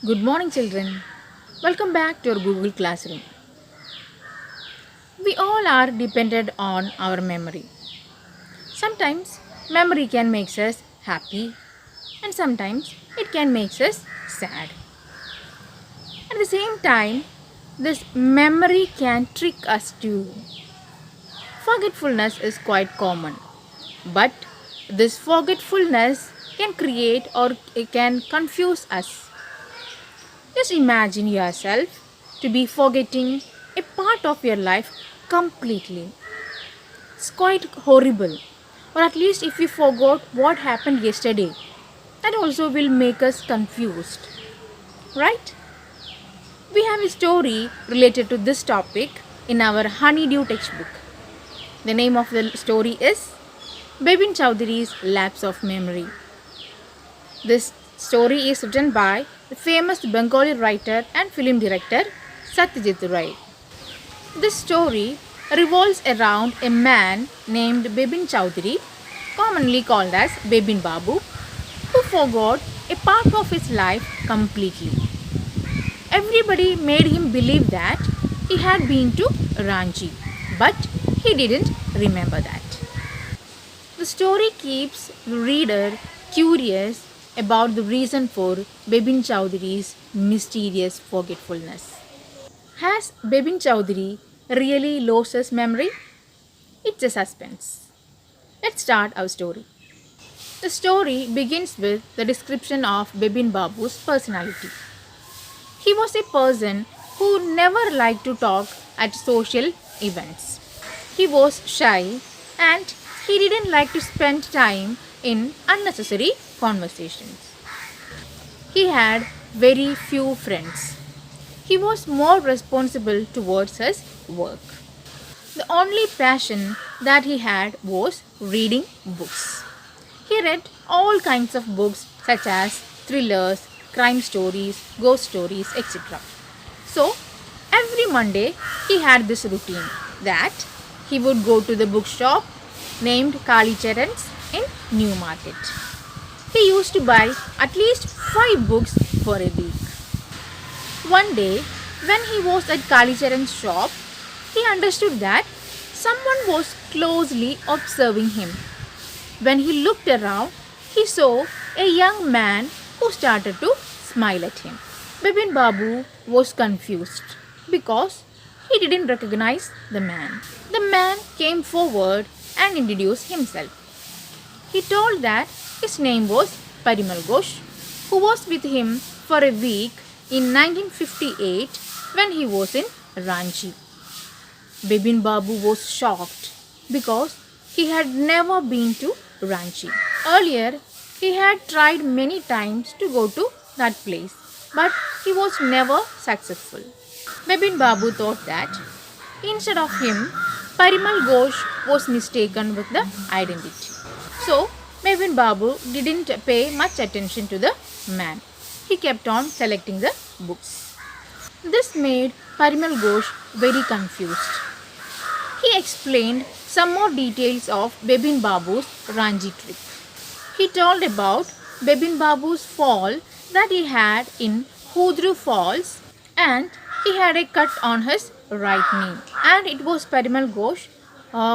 Good morning, children. Welcome back to our Google Classroom. We all are dependent on our memory. Sometimes memory can make us happy, and sometimes it can make us sad. At the same time, this memory can trick us too. Forgetfulness is quite common, but this forgetfulness can create or it can confuse us. Just imagine yourself to be forgetting a part of your life completely. It's quite horrible. Or at least if you forgot what happened yesterday, that also will make us confused. Right? We have a story related to this topic in our Honeydew textbook. The name of the story is Bepin Choudhury's Lapse of Memory. This story is written by the famous Bengali writer and film director Satyajit Ray. This story revolves around a man named Bepin Choudhury, commonly called as Bepin Babu, who forgot a part of his life completely. Everybody made him believe that he had been to Ranchi, but he didn't remember that. The story keeps the reader curious about the reason for Bepin Choudhury's mysterious forgetfulness. Has Bepin Choudhury really lost his memory? It's a suspense. Let's start our story. The story begins with the description of Bepin Babu's personality. He was a person who never liked to talk at social events. He was shy and he didn't like to spend time in unnecessary conversations. He had very few friends. He was more responsible towards his work. The only passion that he had was reading books. He read all kinds of books such as thrillers, crime stories, ghost stories, etc. So, every Monday he had this routine that he would go to the bookshop named Kali Charan's in New Market. He used to buy at least 5 books for a week. One day, when he was at Kalicharan's shop, he understood that someone was closely observing him. When he looked around, he saw a young man who started to smile at him. Bepin Babu was confused because he didn't recognize the man. The man came forward and introduced himself. He told that his name was Parimal Ghosh, who was with him for a week in 1958 when he was in Ranchi. Bepin Babu was shocked because he had never been to Ranchi. Earlier, he had tried many times to go to that place, but he was never successful. Bepin Babu thought that instead of him, Parimal Ghosh was mistaken with the identity. So, Bepin Babu didn't pay much attention to the man. He kept on selecting the books. This made Parimal Ghosh very confused. He explained some more details of Bepin Babu's Ranji trip. He told about Bepin Babu's fall that he had in Choudhury Falls and he had a cut on his right knee. And it was Parimal Ghosh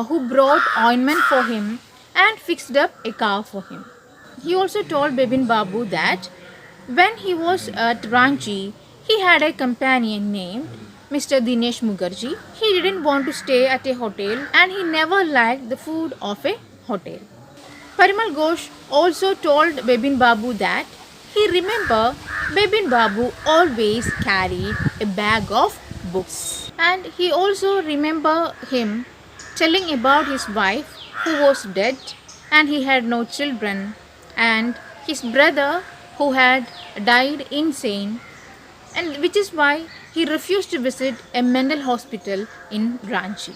who brought ointment for him and fixed up a car for him. He also told Bepin Babu that when he was at Ranchi, he had a companion named Mr. Dinesh Mukherjee. He didn't want to stay at a hotel and he never liked the food of a hotel. Parimal Ghosh also told Bepin Babu that he remembered Bepin Babu always carried a bag of books. And he also remembered him telling about his wife who was dead and he had no children and his brother who had died insane and which is why he refused to visit a mental hospital in Ranchi.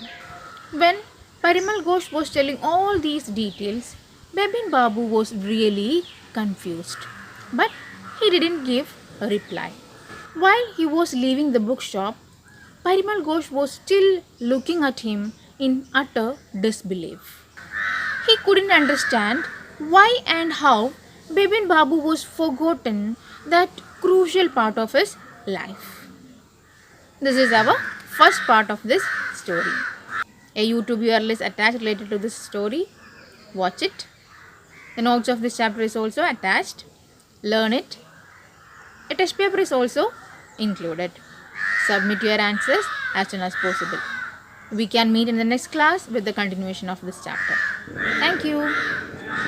When Parimal Ghosh was telling all these details, Bepin Babu was really confused, but he didn't give a reply. While he was leaving the bookshop, Parimal Ghosh was still looking at him in utter disbelief. He couldn't understand why and how Bepin Babu was forgotten that crucial part of his life. This is our first part of this story. A YouTube URL is attached related to this story. Watch it. The notes of this chapter is also attached. Learn it. A test paper is also included. Submit your answers as soon as possible. We can meet in the next class with the continuation of this chapter. Thank you.